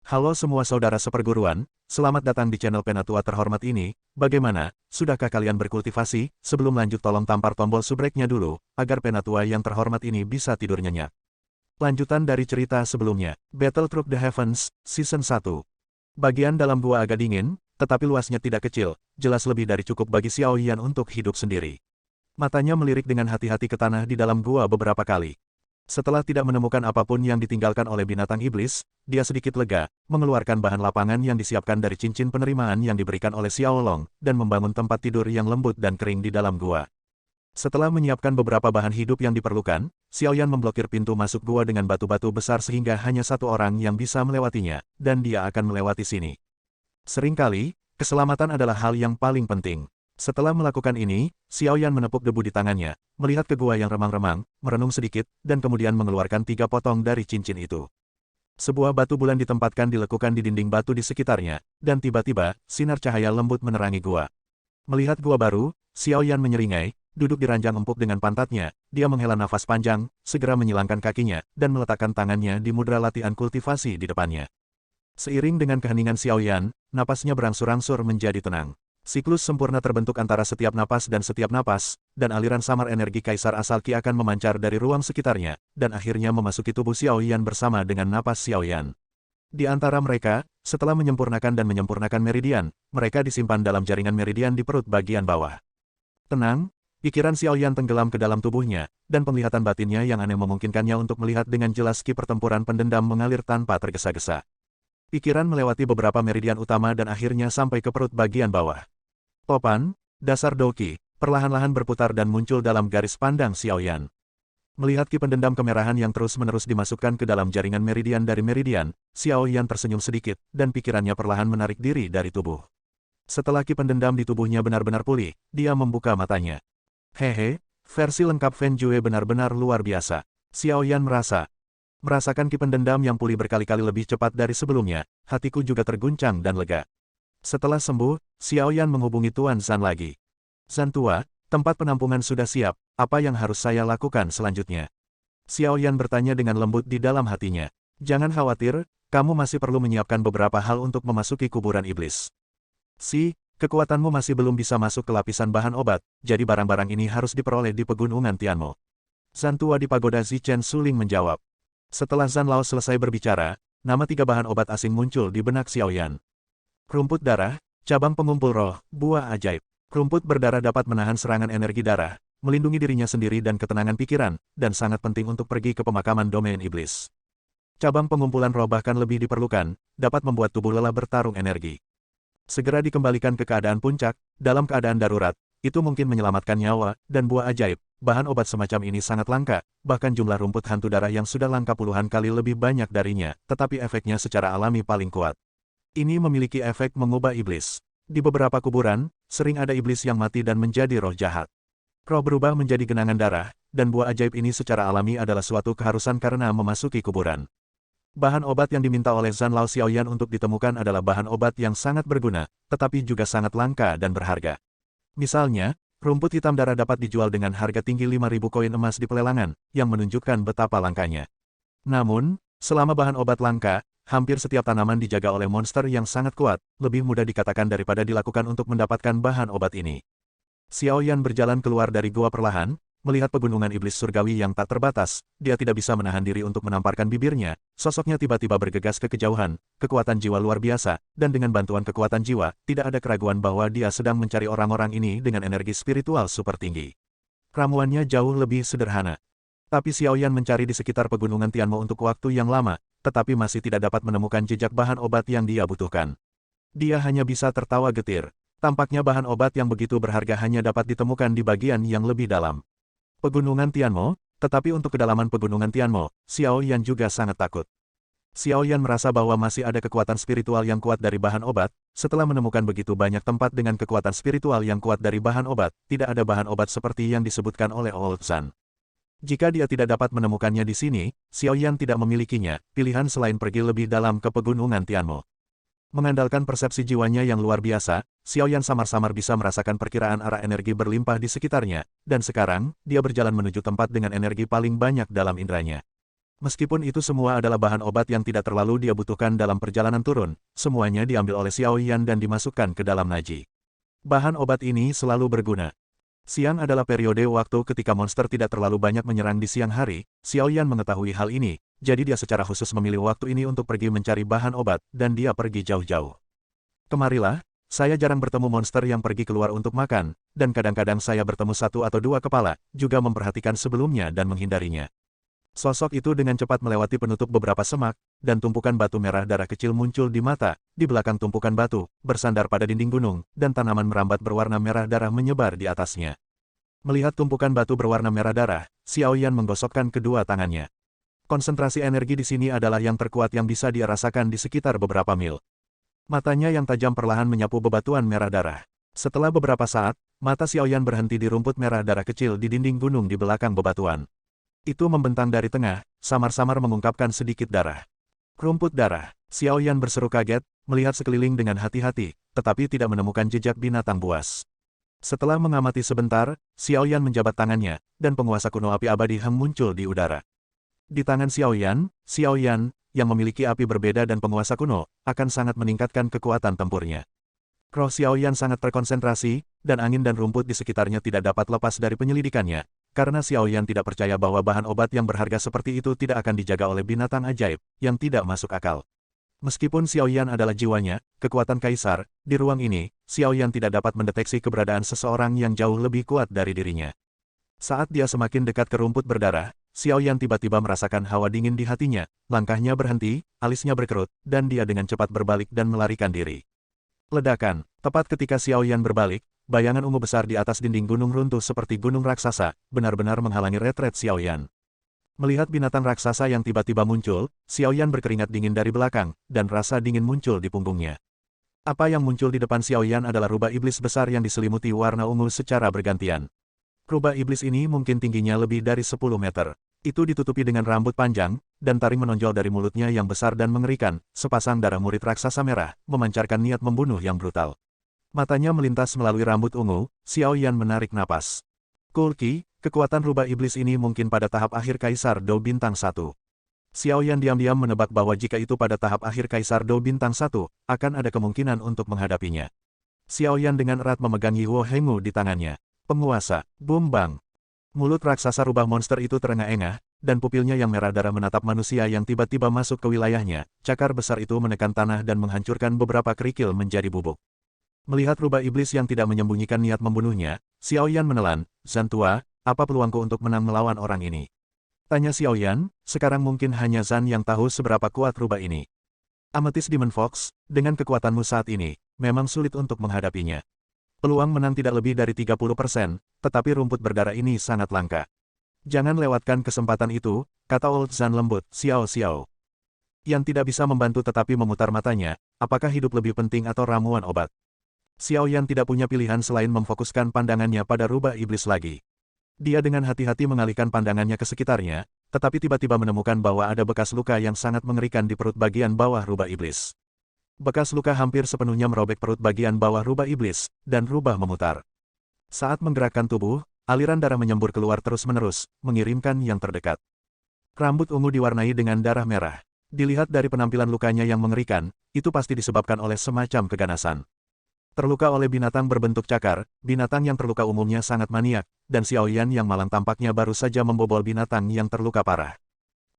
Halo semua saudara seperguruan, selamat datang di channel Penatua terhormat ini. Bagaimana, sudahkah kalian berkultivasi? Sebelum lanjut tolong tampar tombol subscribe-nya dulu, agar Penatua yang terhormat ini bisa tidur nyenyak. Lanjutan dari cerita sebelumnya, Battle Through the Heavens, Season 1. Bagian dalam gua agak dingin, tetapi luasnya tidak kecil, jelas lebih dari cukup bagi Xiao Yan untuk hidup sendiri. Matanya melirik dengan hati-hati ke tanah di dalam gua beberapa kali. Setelah tidak menemukan apapun yang ditinggalkan oleh binatang iblis, dia sedikit lega, mengeluarkan bahan lapangan yang disiapkan dari cincin penerimaan yang diberikan oleh Xiao Long, dan membangun tempat tidur yang lembut dan kering di dalam gua. Setelah menyiapkan beberapa bahan hidup yang diperlukan, Xiao Yan memblokir pintu masuk gua dengan batu-batu besar sehingga hanya satu orang yang bisa melewatinya, dan dia akan melewati sini. Seringkali, keselamatan adalah hal yang paling penting. Setelah melakukan ini, Xiao Yan menepuk debu di tangannya, melihat ke gua yang remang-remang, merenung sedikit, dan kemudian mengeluarkan 3 potong dari cincin itu. Sebuah batu bulan ditempatkan dilekukan di dinding batu di sekitarnya, dan tiba-tiba, sinar cahaya lembut menerangi gua. Melihat gua baru, Xiao Yan menyeringai, duduk di ranjang empuk dengan pantatnya, dia menghela nafas panjang, segera menyilangkan kakinya, dan meletakkan tangannya di mudra latihan kultivasi di depannya. Seiring dengan keheningan Xiao Yan, napasnya berangsur-angsur menjadi tenang. Siklus sempurna terbentuk antara setiap napas, dan aliran samar energi Kaisar Asal Qi akan memancar dari ruang sekitarnya, dan akhirnya memasuki tubuh Xiao Yan bersama dengan napas Xiao Yan. Di antara mereka, setelah menyempurnakan meridian, mereka disimpan dalam jaringan meridian di perut bagian bawah. Tenang, pikiran Xiao Yan tenggelam ke dalam tubuhnya, dan penglihatan batinnya yang aneh memungkinkannya untuk melihat dengan jelas ki pertempuran pendendam mengalir tanpa tergesa-gesa. Pikiran melewati beberapa meridian utama dan akhirnya sampai ke perut bagian bawah. Topan, dasar Douqi, perlahan-lahan berputar dan muncul dalam garis pandang Xiao Yan. Melihat ki pendendam kemerahan yang terus-menerus dimasukkan ke dalam jaringan meridian dari meridian, Xiao Yan tersenyum sedikit, dan pikirannya perlahan menarik diri dari tubuh. Setelah ki pendendam di tubuhnya benar-benar pulih, dia membuka matanya. Hehe, versi lengkap Fen Jue benar-benar luar biasa. Xiao Yan merasakan ki pendendam yang pulih berkali-kali lebih cepat dari sebelumnya, hatiku juga terguncang dan lega. Setelah sembuh, Xiao Yan menghubungi Tuan Zan lagi. Zan tua, tempat penampungan sudah siap, apa yang harus saya lakukan selanjutnya? Xiao Yan bertanya dengan lembut di dalam hatinya. Jangan khawatir, kamu masih perlu menyiapkan beberapa hal untuk memasuki kuburan iblis. Kekuatanmu masih belum bisa masuk ke lapisan bahan obat, jadi barang-barang ini harus diperoleh di pegunungan Tianmo. Zan tua di pagoda Zichen Suling menjawab. Setelah Zan Lao selesai berbicara, nama 3 bahan obat asing muncul di benak Xiao Yan. Rumput darah, cabang pengumpul roh, buah ajaib. Rumput berdarah dapat menahan serangan energi darah, melindungi dirinya sendiri dan ketenangan pikiran, dan sangat penting untuk pergi ke pemakaman domain iblis. Cabang pengumpulan roh bahkan lebih diperlukan, dapat membuat tubuh lelah bertarung energi. Segera dikembalikan ke keadaan puncak, dalam keadaan darurat, itu mungkin menyelamatkan nyawa, dan buah ajaib. Bahan obat semacam ini sangat langka, bahkan jumlah rumput hantu darah yang sudah langka puluhan kali lebih banyak darinya, tetapi efeknya secara alami paling kuat. Ini memiliki efek mengubah iblis. Di beberapa kuburan, sering ada iblis yang mati dan menjadi roh jahat. Roh berubah menjadi genangan darah, dan buah ajaib ini secara alami adalah suatu keharusan karena memasuki kuburan. Bahan obat yang diminta oleh Zan Lao Xiao Yan untuk ditemukan adalah bahan obat yang sangat berguna, tetapi juga sangat langka dan berharga. Misalnya, rumput hitam darah dapat dijual dengan harga tinggi 5.000 koin emas di pelelangan, yang menunjukkan betapa langkanya. Namun, selama bahan obat langka, hampir setiap tanaman dijaga oleh monster yang sangat kuat, lebih mudah dikatakan daripada dilakukan untuk mendapatkan bahan obat ini. Xiao Yan berjalan keluar dari gua perlahan, melihat pegunungan iblis surgawi yang tak terbatas, dia tidak bisa menahan diri untuk menamparkan bibirnya, sosoknya tiba-tiba bergegas ke kejauhan, kekuatan jiwa luar biasa, dan dengan bantuan kekuatan jiwa, tidak ada keraguan bahwa dia sedang mencari orang-orang ini dengan energi spiritual super tinggi. Ramuannya jauh lebih sederhana. Tapi Xiao Yan mencari di sekitar pegunungan Tianmo untuk waktu yang lama, tetapi masih tidak dapat menemukan jejak bahan obat yang dia butuhkan. Dia hanya bisa tertawa getir. Tampaknya bahan obat yang begitu berharga hanya dapat ditemukan di bagian yang lebih dalam. Pegunungan Tianmo, tetapi untuk kedalaman pegunungan Tianmo, Xiao Yan juga sangat takut. Xiao Yan merasa bahwa masih ada kekuatan spiritual yang kuat dari bahan obat. Setelah menemukan begitu banyak tempat dengan kekuatan spiritual yang kuat dari bahan obat, tidak ada bahan obat seperti yang disebutkan oleh Old Zan. Jika dia tidak dapat menemukannya di sini, Xiao Yan tidak memilikinya, pilihan selain pergi lebih dalam ke pegunungan Tianmo. Mengandalkan persepsi jiwanya yang luar biasa, Xiao Yan samar-samar bisa merasakan perkiraan arah energi berlimpah di sekitarnya, dan sekarang, dia berjalan menuju tempat dengan energi paling banyak dalam inderanya. Meskipun itu semua adalah bahan obat yang tidak terlalu dia butuhkan dalam perjalanan turun, semuanya diambil oleh Xiao Yan dan dimasukkan ke dalam Naji. Bahan obat ini selalu berguna. Siang adalah periode waktu ketika monster tidak terlalu banyak menyerang di siang hari. Xiao Yan mengetahui hal ini, jadi dia secara khusus memilih waktu ini untuk pergi mencari bahan obat, dan dia pergi jauh-jauh. Kemarilah, saya jarang bertemu monster yang pergi keluar untuk makan, dan kadang-kadang saya bertemu satu atau dua kepala, juga memperhatikan sebelumnya dan menghindarinya. Sosok itu dengan cepat melewati penutup beberapa semak, dan tumpukan batu merah darah kecil muncul di mata, di belakang tumpukan batu, bersandar pada dinding gunung, dan tanaman merambat berwarna merah darah menyebar di atasnya. Melihat tumpukan batu berwarna merah darah, Xiao Yan menggosokkan kedua tangannya. Konsentrasi energi di sini adalah yang terkuat yang bisa dia rasakan di sekitar beberapa mil. Matanya yang tajam perlahan menyapu bebatuan merah darah. Setelah beberapa saat, mata Xiao Yan berhenti di rumput merah darah kecil di dinding gunung di belakang bebatuan. Itu membentang dari tengah, samar-samar mengungkapkan sedikit darah. Rumput darah. Xiao Yan berseru kaget, melihat sekeliling dengan hati-hati, tetapi tidak menemukan jejak binatang buas. Setelah mengamati sebentar, Xiao Yan menjabat tangannya, dan penguasa kuno api abadi Heng muncul di udara. Di tangan Xiao Yan, yang memiliki api berbeda dan penguasa kuno, akan sangat meningkatkan kekuatan tempurnya. Roh Xiao Yan sangat terkonsentrasi, dan angin dan rumput di sekitarnya tidak dapat lepas dari penyelidikannya. Karena Xiao Yan tidak percaya bahwa bahan obat yang berharga seperti itu tidak akan dijaga oleh binatang ajaib, yang tidak masuk akal. Meskipun Xiao Yan adalah jiwanya, kekuatan kaisar, di ruang ini, Xiao Yan tidak dapat mendeteksi keberadaan seseorang yang jauh lebih kuat dari dirinya. Saat dia semakin dekat ke rumput berdarah, Xiao Yan tiba-tiba merasakan hawa dingin di hatinya, langkahnya berhenti, alisnya berkerut, dan dia dengan cepat berbalik dan melarikan diri. Ledakan, tepat ketika Xiao Yan berbalik, bayangan ungu besar di atas dinding gunung runtuh seperti gunung raksasa, benar-benar menghalangi retret Xiao Yan. Melihat binatang raksasa yang tiba-tiba muncul, Xiao Yan berkeringat dingin dari belakang, dan rasa dingin muncul di punggungnya. Apa yang muncul di depan Xiao Yan adalah rubah iblis besar yang diselimuti warna ungu secara bergantian. Rubah iblis ini mungkin tingginya lebih dari 10 meter. Itu ditutupi dengan rambut panjang, dan taring menonjol dari mulutnya yang besar dan mengerikan, sepasang darah murid raksasa merah, memancarkan niat membunuh yang brutal. Matanya melintas melalui rambut ungu, Xiao Yan menarik napas. Kulki, kekuatan rubah iblis ini mungkin pada tahap akhir Kaisar Dou Bintang 1. Xiao Yan diam-diam menebak bahwa jika itu pada tahap akhir Kaisar Dou Bintang 1, akan ada kemungkinan untuk menghadapinya. Xiao Yan dengan erat memegang Yi Wo Hengu di tangannya. Penguasa, Bumbang. Mulut raksasa rubah monster itu terengah-engah, dan pupilnya yang merah darah menatap manusia yang tiba-tiba masuk ke wilayahnya. Cakar besar itu menekan tanah dan menghancurkan beberapa kerikil menjadi bubuk. Melihat rubah iblis yang tidak menyembunyikan niat membunuhnya, Xiao Yan menelan, "Zan tua, apa peluangku untuk menang melawan orang ini?" Tanya Xiao Yan, sekarang mungkin hanya Zan yang tahu seberapa kuat rubah ini. Amethyst Demon Fox, dengan kekuatanmu saat ini, memang sulit untuk menghadapinya. Peluang menang tidak lebih dari 30%, tetapi rumput berdarah ini sangat langka. Jangan lewatkan kesempatan itu, kata Old Zan lembut, Xiao Xiao. Yang tidak bisa membantu tetapi memutar matanya, apakah hidup lebih penting atau ramuan obat? Xiao Yan tidak punya pilihan selain memfokuskan pandangannya pada rubah iblis lagi. Dia dengan hati-hati mengalihkan pandangannya ke sekitarnya, tetapi tiba-tiba menemukan bahwa ada bekas luka yang sangat mengerikan di perut bagian bawah rubah iblis. Bekas luka hampir sepenuhnya merobek perut bagian bawah rubah iblis, dan rubah memutar. Saat menggerakkan tubuh, aliran darah menyembur keluar terus-menerus, mengirimkan yang terdekat. Rambut ungu diwarnai dengan darah merah. Dilihat dari penampilan lukanya yang mengerikan, itu pasti disebabkan oleh semacam keganasan. Terluka oleh binatang berbentuk cakar, binatang yang terluka umumnya sangat maniak, dan Xiao Yan yang malang tampaknya baru saja membobol binatang yang terluka parah.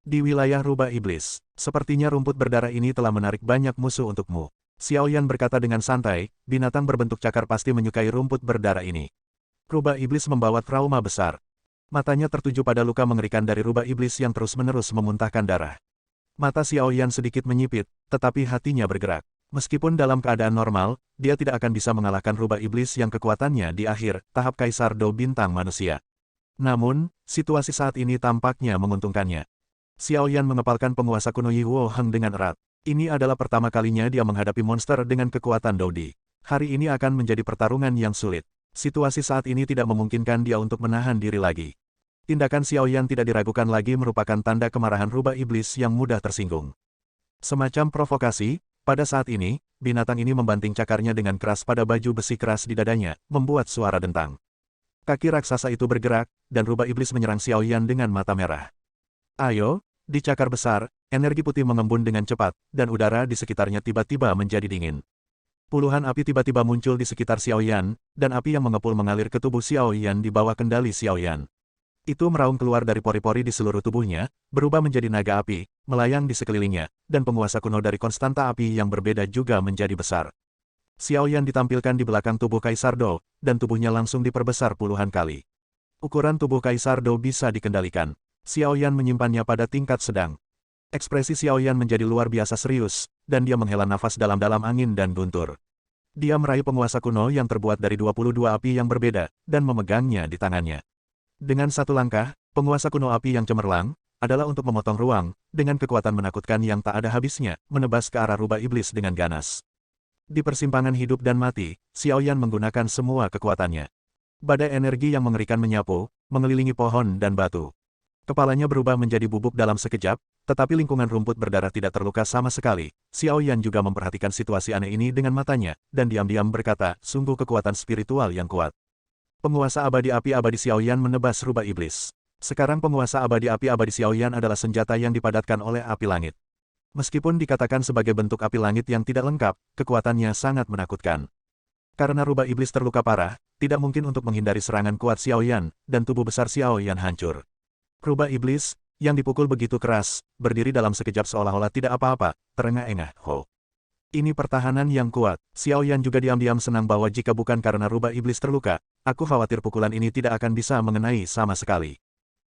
Di wilayah rubah iblis, sepertinya rumput berdarah ini telah menarik banyak musuh untukmu. Xiao Yan berkata dengan santai, binatang berbentuk cakar pasti menyukai rumput berdarah ini. Rubah iblis membawa trauma besar. Matanya tertuju pada luka mengerikan dari rubah iblis yang terus-menerus memuntahkan darah. Mata Xiao Yan sedikit menyipit, tetapi hatinya bergerak. Meskipun dalam keadaan normal, dia tidak akan bisa mengalahkan rubah iblis yang kekuatannya di akhir tahap Kaisar Dou Bintang manusia. Namun, situasi saat ini tampaknya menguntungkannya. Xiao Yan mengepalkan penguasa kuno Yi Wo Heng dengan erat. Ini adalah pertama kalinya dia menghadapi monster dengan kekuatan Doudi. Hari ini akan menjadi pertarungan yang sulit. Situasi saat ini tidak memungkinkan dia untuk menahan diri lagi. Tindakan Xiao Yan tidak diragukan lagi merupakan tanda kemarahan rubah iblis yang mudah tersinggung. Semacam provokasi, pada saat ini, binatang ini membanting cakarnya dengan keras pada baju besi keras di dadanya, membuat suara dentang. Kaki raksasa itu bergerak, dan rubah iblis menyerang Xiao Yan dengan mata merah. Ayo, Di cakar besar, energi putih mengembun dengan cepat, dan udara di sekitarnya tiba-tiba menjadi dingin. Puluhan api tiba-tiba muncul di sekitar Xiaoyan, dan api yang mengepul mengalir ke tubuh Xiaoyan di bawah kendali Xiaoyan. Itu meraung keluar dari pori-pori di seluruh tubuhnya, berubah menjadi naga api, melayang di sekelilingnya, dan penguasa kuno dari konstanta api yang berbeda juga menjadi besar. Xiaoyan ditampilkan di belakang tubuh Kaisar Dou, dan tubuhnya langsung diperbesar puluhan kali. Ukuran tubuh Kaisar Dou bisa dikendalikan. Xiaoyan menyimpannya pada tingkat sedang. Ekspresi Xiaoyan menjadi luar biasa serius, dan dia menghela nafas dalam-dalam angin dan guntur. Dia meraih penguasa kuno yang terbuat dari 22 api yang berbeda, dan memegangnya di tangannya. Dengan satu langkah, penguasa kuno api yang cemerlang, adalah untuk memotong ruang, dengan kekuatan menakutkan yang tak ada habisnya, menebas ke arah rubah iblis dengan ganas. Di persimpangan hidup dan mati, Xiaoyan menggunakan semua kekuatannya. Badai energi yang mengerikan menyapu, mengelilingi pohon dan batu. Kepalanya berubah menjadi bubuk dalam sekejap, tetapi lingkungan rumput berdarah tidak terluka sama sekali. Xiaoyan juga memperhatikan situasi aneh ini dengan matanya, dan diam-diam berkata, sungguh kekuatan spiritual yang kuat. Penguasa abadi api abadi Xiaoyan menebas rubah iblis. Sekarang penguasa abadi api abadi Xiaoyan adalah senjata yang dipadatkan oleh api langit. Meskipun dikatakan sebagai bentuk api langit yang tidak lengkap, kekuatannya sangat menakutkan. Karena rubah iblis terluka parah, tidak mungkin untuk menghindari serangan kuat Xiaoyan, dan tubuh besar Xiaoyan hancur. Rubah iblis, yang dipukul begitu keras, berdiri dalam sekejap seolah-olah tidak apa-apa, terengah-engah. Ho. Ini pertahanan yang kuat. Xiaoyan juga diam-diam senang bahwa jika bukan karena rubah iblis terluka, aku khawatir pukulan ini tidak akan bisa mengenai sama sekali.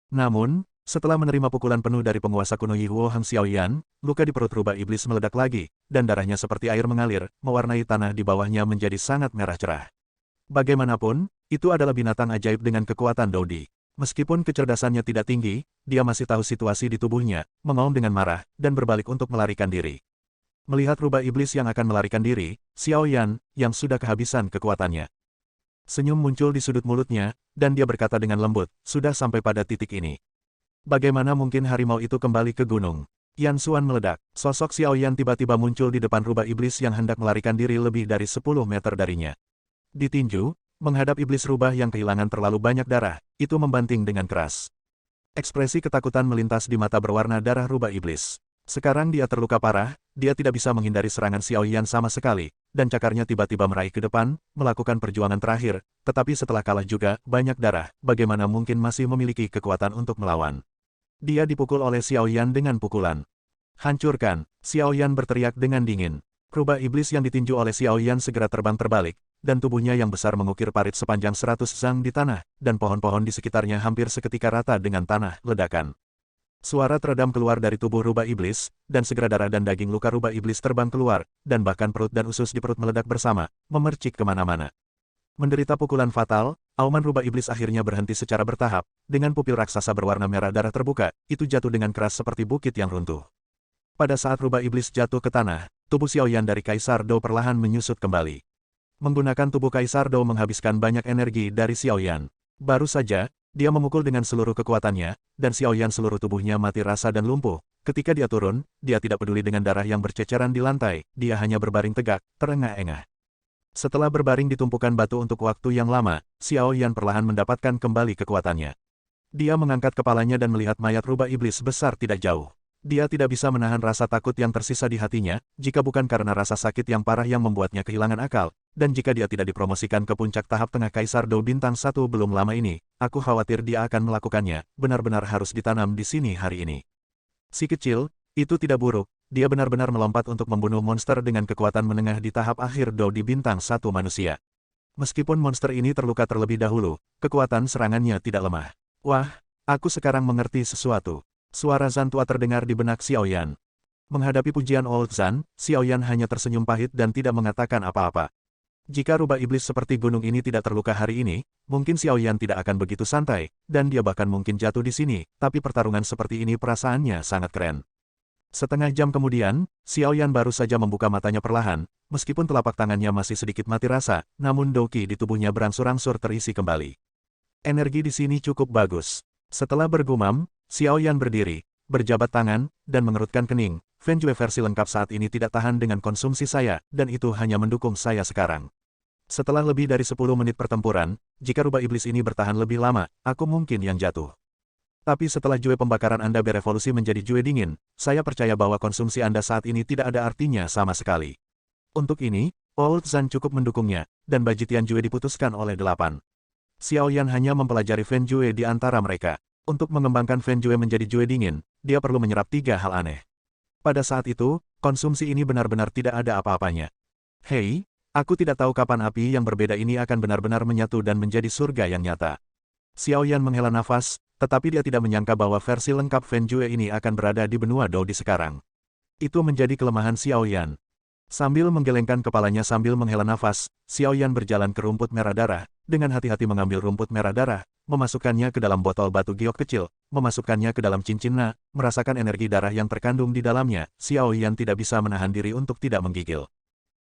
Namun, setelah menerima pukulan penuh dari penguasa kuno Yihuo Hang Xiaoyan, luka di perut rubah iblis meledak lagi, dan darahnya seperti air mengalir, mewarnai tanah di bawahnya menjadi sangat merah cerah. Bagaimanapun, itu adalah binatang ajaib dengan kekuatan Dodi. Meskipun kecerdasannya tidak tinggi, dia masih tahu situasi di tubuhnya, mengaum dengan marah, dan berbalik untuk melarikan diri. Melihat rubah iblis yang akan melarikan diri, Xiaoyan, yang sudah kehabisan kekuatannya. Senyum muncul di sudut mulutnya, dan dia berkata dengan lembut, sudah sampai pada titik ini. Bagaimana mungkin harimau itu kembali ke gunung? Yan Xuan meledak. Sosok Xiaoyan tiba-tiba muncul di depan rubah iblis yang hendak melarikan diri lebih dari 10 meter darinya. Ditinju, menghadap iblis rubah yang kehilangan terlalu banyak darah, itu membanting dengan keras. Ekspresi ketakutan melintas di mata berwarna darah rubah iblis. Sekarang dia terluka parah, dia tidak bisa menghindari serangan Xiaoyan sama sekali, dan cakarnya tiba-tiba meraih ke depan, melakukan perjuangan terakhir, tetapi setelah kalah juga, banyak darah, bagaimana mungkin masih memiliki kekuatan untuk melawan. Dia dipukul oleh Xiaoyan dengan pukulan. Hancurkan, Xiaoyan berteriak dengan dingin. Rubah iblis yang ditinju oleh Xiaoyan segera terbang terbalik, dan tubuhnya yang besar mengukir parit sepanjang 100 zang di tanah, dan pohon-pohon di sekitarnya hampir seketika rata dengan tanah, ledakan. Suara teredam keluar dari tubuh rubah iblis, dan segera darah dan daging luka rubah iblis terbang keluar, dan bahkan perut dan usus di perut meledak bersama, memercik kemana-mana. Menderita pukulan fatal, auman rubah iblis akhirnya berhenti secara bertahap, dengan pupil raksasa berwarna merah darah terbuka, itu jatuh dengan keras seperti bukit yang runtuh. Pada saat rubah iblis jatuh ke tanah, tubuh Xiaoyan dari Kaisar Dou perlahan menyusut kembali. Menggunakan tubuh Kaisar Dou menghabiskan banyak energi dari Xiaoyan. Baru saja, dia memukul dengan seluruh kekuatannya, dan Xiaoyan seluruh tubuhnya mati rasa dan lumpuh. Ketika dia turun, dia tidak peduli dengan darah yang berceceran di lantai, dia hanya berbaring tegak, terengah-engah. Setelah berbaring di tumpukan batu untuk waktu yang lama, Xiaoyan perlahan mendapatkan kembali kekuatannya. Dia mengangkat kepalanya dan melihat mayat rubah iblis besar tidak jauh. Dia tidak bisa menahan rasa takut yang tersisa di hatinya, jika bukan karena rasa sakit yang parah yang membuatnya kehilangan akal, dan jika dia tidak dipromosikan ke puncak tahap tengah Kaisar Dou Bintang 1 belum lama ini, aku khawatir dia akan melakukannya, benar-benar harus ditanam di sini hari ini. Si kecil, itu tidak buruk, dia benar-benar melompat untuk membunuh monster dengan kekuatan menengah di tahap akhir Dou di Bintang 1 manusia. Meskipun monster ini terluka terlebih dahulu, kekuatan serangannya tidak lemah. Wah, aku sekarang mengerti sesuatu. Suara Zan tua terdengar di benak Xiaoyan. Menghadapi pujian Old Zan, Xiaoyan hanya tersenyum pahit dan tidak mengatakan apa-apa. Jika rubah iblis seperti gunung ini tidak terluka hari ini, mungkin Xiaoyan tidak akan begitu santai, dan dia bahkan mungkin jatuh di sini, tapi pertarungan seperti ini perasaannya sangat keren. Setengah jam kemudian, Xiaoyan baru saja membuka matanya perlahan, meskipun telapak tangannya masih sedikit mati rasa, namun doki di tubuhnya berangsur-angsur terisi kembali. Energi di sini cukup bagus. Setelah bergumam, Xiaoyan berdiri, berjabat tangan, dan mengerutkan kening. Fenjue versi lengkap saat ini tidak tahan dengan konsumsi saya, dan itu hanya mendukung saya sekarang. Setelah lebih dari 10 menit pertempuran, jika rubah iblis ini bertahan lebih lama, aku mungkin yang jatuh. Tapi setelah jue pembakaran Anda berevolusi menjadi jue dingin, saya percaya bahwa konsumsi Anda saat ini tidak ada artinya sama sekali. Untuk ini, Old Zan cukup mendukungnya, dan Bajitian Jue diputuskan oleh 8. Xiao Yan hanya mempelajari Fen Jue di antara mereka. Untuk mengembangkan Fen Jue menjadi jue dingin, dia perlu menyerap 3 hal aneh. Pada saat itu, konsumsi ini benar-benar tidak ada apa-apanya. Hei, aku tidak tahu kapan api yang berbeda ini akan benar-benar menyatu dan menjadi surga yang nyata. Xiao Yan menghela nafas, tetapi dia tidak menyangka bahwa versi lengkap Fen Jue ini akan berada di benua Dou di sekarang. Itu menjadi kelemahan Xiao Yan. Sambil menggelengkan kepalanya sambil menghela nafas, Xiao Yan berjalan ke rumput merah darah, dengan hati-hati mengambil rumput merah darah, memasukkannya ke dalam botol batu giok kecil, memasukkannya ke dalam cincin Na, merasakan energi darah yang terkandung di dalamnya, Xiao Yan tidak bisa menahan diri untuk tidak menggigil.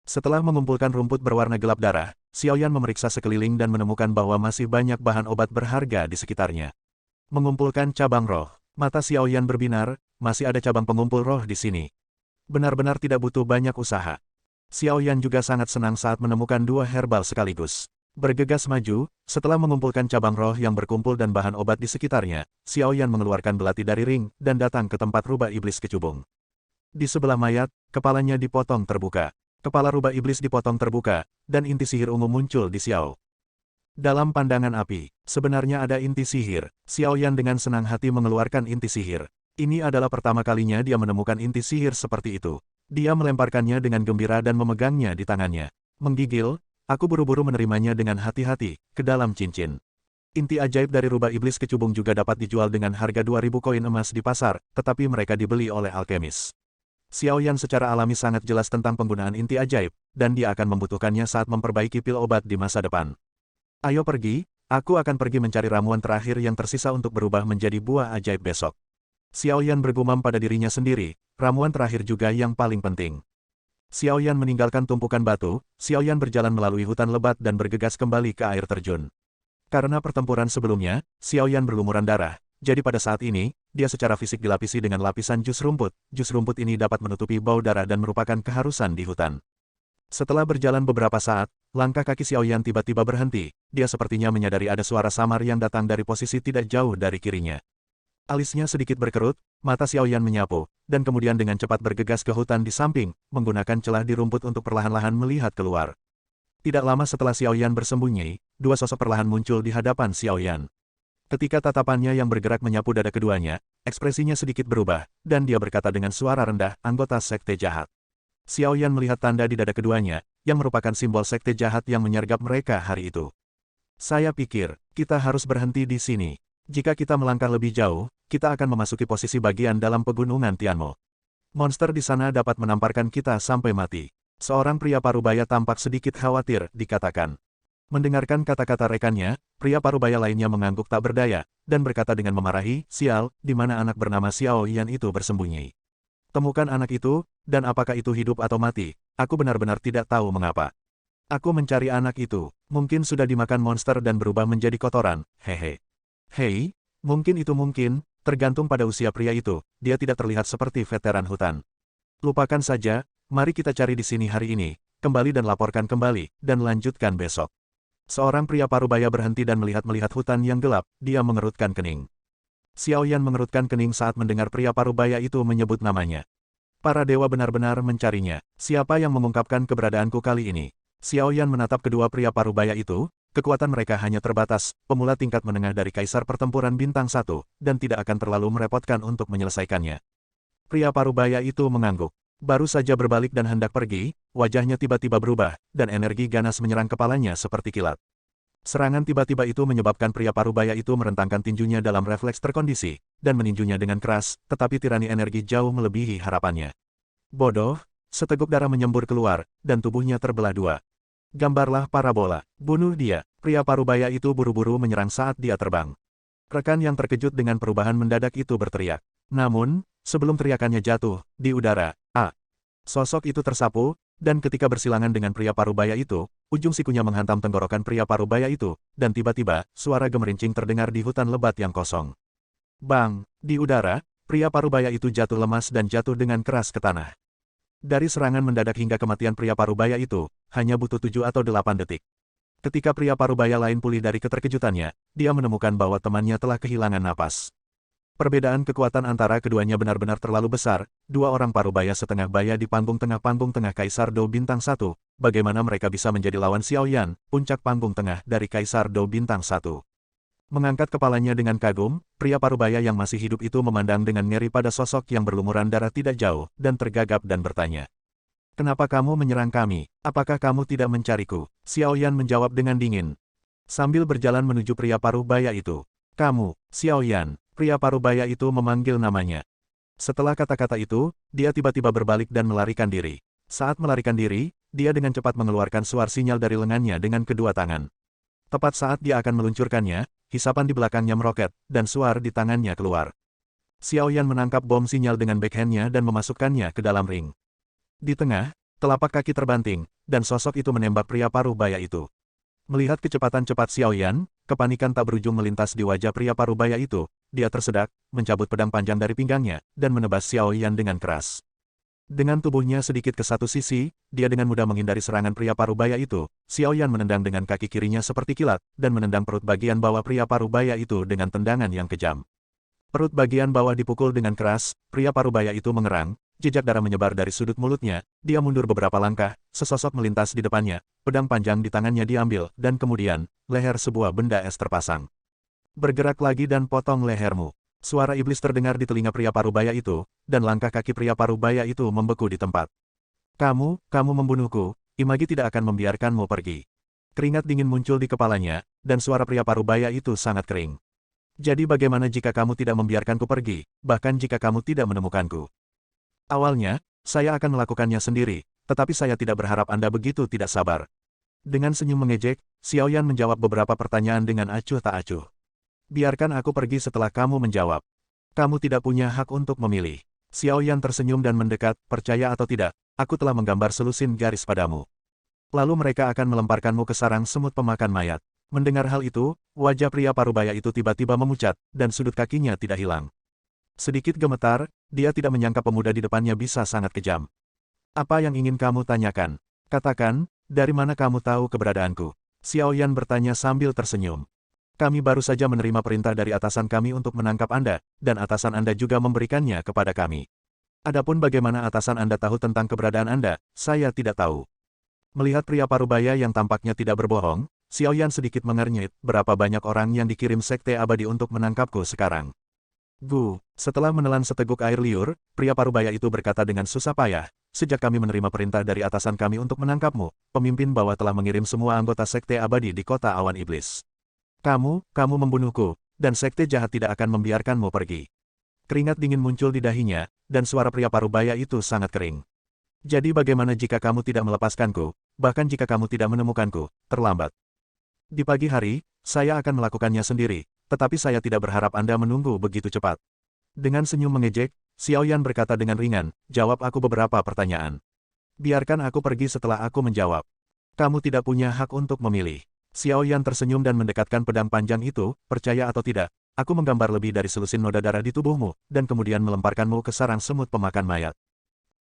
Setelah mengumpulkan rumput berwarna gelap darah, Xiao Yan memeriksa sekeliling dan menemukan bahwa masih banyak bahan obat berharga di sekitarnya. Mengumpulkan cabang roh, mata Xiao Yan berbinar, masih ada cabang pengumpul roh di sini. Benar-benar tidak butuh banyak usaha. Xiao Yan juga sangat senang saat menemukan 2 herbal sekaligus. Bergegas maju, setelah mengumpulkan cabang roh yang berkumpul dan bahan obat di sekitarnya, Xiao Yan mengeluarkan belati dari ring, dan datang ke tempat rubah iblis kecubung. Di sebelah mayat, kepalanya dipotong terbuka. Kepala rubah iblis dipotong terbuka, dan inti sihir ungu muncul di Xiao. Dalam pandangan api, sebenarnya ada inti sihir. Xiao Yan dengan senang hati mengeluarkan inti sihir. Ini adalah pertama kalinya dia menemukan inti sihir seperti itu. Dia melemparkannya dengan gembira dan memegangnya di tangannya. Menggigil, aku buru-buru menerimanya dengan hati-hati, ke dalam cincin. Inti ajaib dari rubah iblis kecubung juga dapat dijual dengan harga 2.000 koin emas di pasar, tetapi mereka dibeli oleh alkemis. Xiao Yan secara alami sangat jelas tentang penggunaan inti ajaib, dan dia akan membutuhkannya saat memperbaiki pil obat di masa depan. Ayo pergi, aku akan pergi mencari ramuan terakhir yang tersisa untuk berubah menjadi buah ajaib besok. Xiao Yan bergumam pada dirinya sendiri, ramuan terakhir juga yang paling penting. Xiao Yan meninggalkan tumpukan batu, Xiao Yan berjalan melalui hutan lebat dan bergegas kembali ke air terjun. Karena pertempuran sebelumnya, Xiao Yan berlumuran darah, jadi pada saat ini, dia secara fisik dilapisi dengan lapisan jus rumput. Jus rumput ini dapat menutupi bau darah dan merupakan keharusan di hutan. Setelah berjalan beberapa saat, langkah kaki Xiao Yan tiba-tiba berhenti, dia sepertinya menyadari ada suara samar yang datang dari posisi tidak jauh dari kirinya. Alisnya sedikit berkerut, mata Xiao Yan menyapu, dan kemudian dengan cepat bergegas ke hutan di samping, menggunakan celah di rumput untuk perlahan-lahan melihat keluar. Tidak lama setelah Xiao Yan bersembunyi, 2 sosok perlahan muncul di hadapan Xiao Yan. Ketika tatapannya yang bergerak menyapu dada keduanya, ekspresinya sedikit berubah, dan dia berkata dengan suara rendah, anggota sekte jahat. Xiao Yan melihat tanda di dada keduanya, yang merupakan simbol sekte jahat yang menyergap mereka hari itu. Saya pikir, kita harus berhenti di sini. Jika kita melangkah lebih jauh, kita akan memasuki posisi bagian dalam pegunungan Tianmo. Monster di sana dapat menamparkan kita sampai mati. Seorang pria parubaya tampak sedikit khawatir, dikatakan. Mendengarkan kata-kata rekannya, pria parubaya lainnya mengangguk tak berdaya, dan berkata dengan memarahi, sial, di mana anak bernama Xiao Yan itu bersembunyi. Temukan anak itu, dan apakah itu hidup atau mati, aku benar-benar tidak tahu mengapa. Aku mencari anak itu, mungkin sudah dimakan monster dan berubah menjadi kotoran, hehe. Hei, mungkin itu mungkin, tergantung pada usia pria itu, dia tidak terlihat seperti veteran hutan. Lupakan saja, mari kita cari di sini hari ini, kembali dan laporkan kembali, dan lanjutkan besok. Seorang pria parubaya berhenti dan melihat-melihat hutan yang gelap, dia mengerutkan kening. Xiao Yan mengerutkan kening saat mendengar pria parubaya itu menyebut namanya. Para dewa benar-benar mencarinya, siapa yang mengungkapkan keberadaanku kali ini? Xiao Yan menatap kedua pria parubaya itu. Kekuatan mereka hanya terbatas, pemula tingkat menengah dari Kaisar Pertempuran Bintang 1, dan tidak akan terlalu merepotkan untuk menyelesaikannya. Pria parubaya itu mengangguk. Baru saja berbalik dan hendak pergi, wajahnya tiba-tiba berubah, dan energi ganas menyerang kepalanya seperti kilat. Serangan tiba-tiba itu menyebabkan pria parubaya itu merentangkan tinjunya dalam refleks terkondisi, dan meninjunya dengan keras, tetapi tirani energi jauh melebihi harapannya. Bodoh, seteguk darah menyembur keluar, dan tubuhnya terbelah 2. Gambarlah parabola. Bunuh dia. Pria parubaya itu buru-buru menyerang saat dia terbang. Rekan yang terkejut dengan perubahan mendadak itu berteriak. Namun, sebelum teriakannya jatuh, di udara, sosok itu tersapu, dan ketika bersilangan dengan pria parubaya itu, ujung sikunya menghantam tenggorokan pria parubaya itu, dan tiba-tiba, suara gemerincing terdengar di hutan lebat yang kosong. Bang! Di udara, pria parubaya itu jatuh lemas dan jatuh dengan keras ke tanah. Dari serangan mendadak hingga kematian pria parubaya itu, hanya butuh 7 atau 8 detik. Ketika pria parubaya lain pulih dari keterkejutannya, dia menemukan bahwa temannya telah kehilangan napas. Perbedaan kekuatan antara keduanya benar-benar terlalu besar, dua orang parubaya setengah baya di panggung tengah Kaisar Dou Bintang 1, bagaimana mereka bisa menjadi lawan Xiao Yan, puncak panggung tengah dari Kaisar Dou Bintang 1. Mengangkat kepalanya dengan kagum, pria parubaya yang masih hidup itu memandang dengan ngeri pada sosok yang berlumuran darah tidak jauh, dan tergagap dan bertanya. Kenapa kamu menyerang kami? Apakah kamu tidak mencariku? Xiao Yan menjawab dengan dingin. Sambil berjalan menuju pria parubaya itu. Kamu, Xiao Yan, pria parubaya itu memanggil namanya. Setelah kata-kata itu, dia tiba-tiba berbalik dan melarikan diri. Saat melarikan diri, dia dengan cepat mengeluarkan suar sinyal dari lengannya dengan kedua tangan. Tepat saat dia akan meluncurkannya, hisapan di belakangnya meroket, dan suar di tangannya keluar. Xiao Yan menangkap bom sinyal dengan backhandnya dan memasukkannya ke dalam ring. Di tengah, telapak kaki terbanting, dan sosok itu menembak pria parubaya itu. Melihat kecepatan cepat Xiao Yan, kepanikan tak berujung melintas di wajah pria parubaya itu, dia tersedak, mencabut pedang panjang dari pinggangnya, dan menebas Xiao Yan dengan keras. Dengan tubuhnya sedikit ke satu sisi, dia dengan mudah menghindari serangan pria parubaya itu. Xiao Yan menendang dengan kaki kirinya seperti kilat, dan menendang perut bagian bawah pria parubaya itu dengan tendangan yang kejam. Perut bagian bawah dipukul dengan keras, pria parubaya itu mengerang, jejak darah menyebar dari sudut mulutnya, dia mundur beberapa langkah, sesosok melintas di depannya, pedang panjang di tangannya diambil, dan kemudian, leher sebuah benda es terpasang. Bergerak lagi dan potong lehermu. Suara iblis terdengar di telinga pria parubaya itu, dan langkah kaki pria parubaya itu membeku di tempat. Kamu membunuhku, Imagi tidak akan membiarkanmu pergi. Keringat dingin muncul di kepalanya, dan suara pria parubaya itu sangat kering. Jadi bagaimana jika kamu tidak membiarkanku pergi, bahkan jika kamu tidak menemukanku? Awalnya, saya akan melakukannya sendiri, tetapi saya tidak berharap Anda begitu tidak sabar. Dengan senyum mengejek, Xiao Yan menjawab beberapa pertanyaan dengan acuh tak acuh. Biarkan aku pergi setelah kamu menjawab. Kamu tidak punya hak untuk memilih. Xiao Yan tersenyum dan mendekat, percaya atau tidak, aku telah menggambar selusin garis padamu. Lalu mereka akan melemparkanmu ke sarang semut pemakan mayat. Mendengar hal itu, wajah pria parubaya itu tiba-tiba memucat, dan sudut kakinya tidak hilang. Sedikit gemetar, dia tidak menyangka pemuda di depannya bisa sangat kejam. Apa yang ingin kamu tanyakan? Katakan, dari mana kamu tahu keberadaanku? Xiao Yan bertanya sambil tersenyum. Kami baru saja menerima perintah dari atasan kami untuk menangkap Anda, dan atasan Anda juga memberikannya kepada kami. Adapun bagaimana atasan Anda tahu tentang keberadaan Anda, saya tidak tahu. Melihat pria parubaya yang tampaknya tidak berbohong, Xiao Yan sedikit mengernyit, berapa banyak orang yang dikirim Sekte Abadi untuk menangkapku sekarang. Setelah menelan seteguk air liur, pria parubaya itu berkata dengan susah payah, sejak kami menerima perintah dari atasan kami untuk menangkapmu, pemimpin bawah telah mengirim semua anggota Sekte Abadi di kota awan iblis. Kamu membunuhku, dan Sekte jahat tidak akan membiarkanmu pergi. Keringat dingin muncul di dahinya, dan suara pria parubaya itu sangat kering. Jadi bagaimana jika kamu tidak melepaskanku, bahkan jika kamu tidak menemukanku, terlambat. Di pagi hari, saya akan melakukannya sendiri, tetapi saya tidak berharap Anda menunggu begitu cepat. Dengan senyum mengejek, Xiao Yan berkata dengan ringan, jawab aku beberapa pertanyaan. Biarkan aku pergi setelah aku menjawab. Kamu tidak punya hak untuk memilih. Xiao Yan tersenyum dan mendekatkan pedang panjang itu, percaya atau tidak, aku menggambar lebih dari selusin noda darah di tubuhmu, dan kemudian melemparkanmu ke sarang semut pemakan mayat.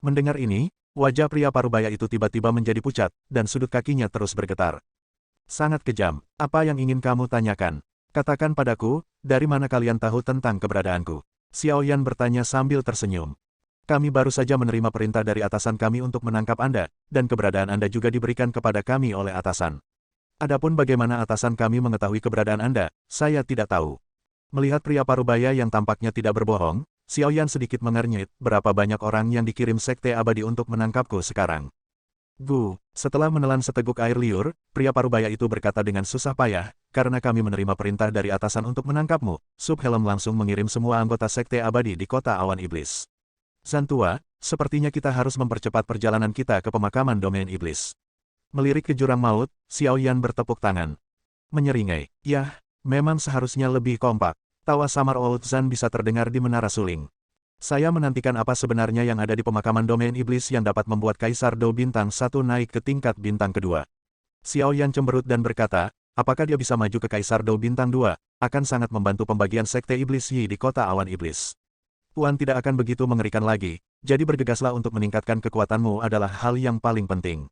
Mendengar ini, wajah pria parubaya itu tiba-tiba menjadi pucat, dan sudut kakinya terus bergetar. Sangat kejam, apa yang ingin kamu tanyakan? Katakan padaku, dari mana kalian tahu tentang keberadaanku? Xiao Yan bertanya sambil tersenyum. Kami baru saja menerima perintah dari atasan kami untuk menangkap Anda, dan keberadaan Anda juga diberikan kepada kami oleh atasan. Adapun bagaimana atasan kami mengetahui keberadaan Anda, saya tidak tahu. Melihat pria parubaya yang tampaknya tidak berbohong, Xiao Yan sedikit mengernyit, berapa banyak orang yang dikirim Sekte Abadi untuk menangkapku sekarang. Setelah menelan seteguk air liur, pria parubaya itu berkata dengan susah payah, karena kami menerima perintah dari atasan untuk menangkapmu, Subhelm langsung mengirim semua anggota Sekte Abadi di kota awan iblis. Zantua, sepertinya kita harus mempercepat perjalanan kita ke pemakaman domain iblis. Melirik ke jurang maut, Xiao Yan bertepuk tangan. Menyeringai, yah, memang seharusnya lebih kompak. Tawa samar Old Zan bisa terdengar di menara suling. Saya menantikan apa sebenarnya yang ada di pemakaman domain iblis yang dapat membuat Kaisar Dou Bintang 1 naik ke tingkat bintang kedua. Xiao Yan cemberut dan berkata, apakah dia bisa maju ke Kaisar Dou Bintang 2, akan sangat membantu pembagian Sekte Iblis Yi di kota awan iblis. Tuan tidak akan begitu mengerikan lagi, jadi bergegaslah untuk meningkatkan kekuatanmu adalah hal yang paling penting.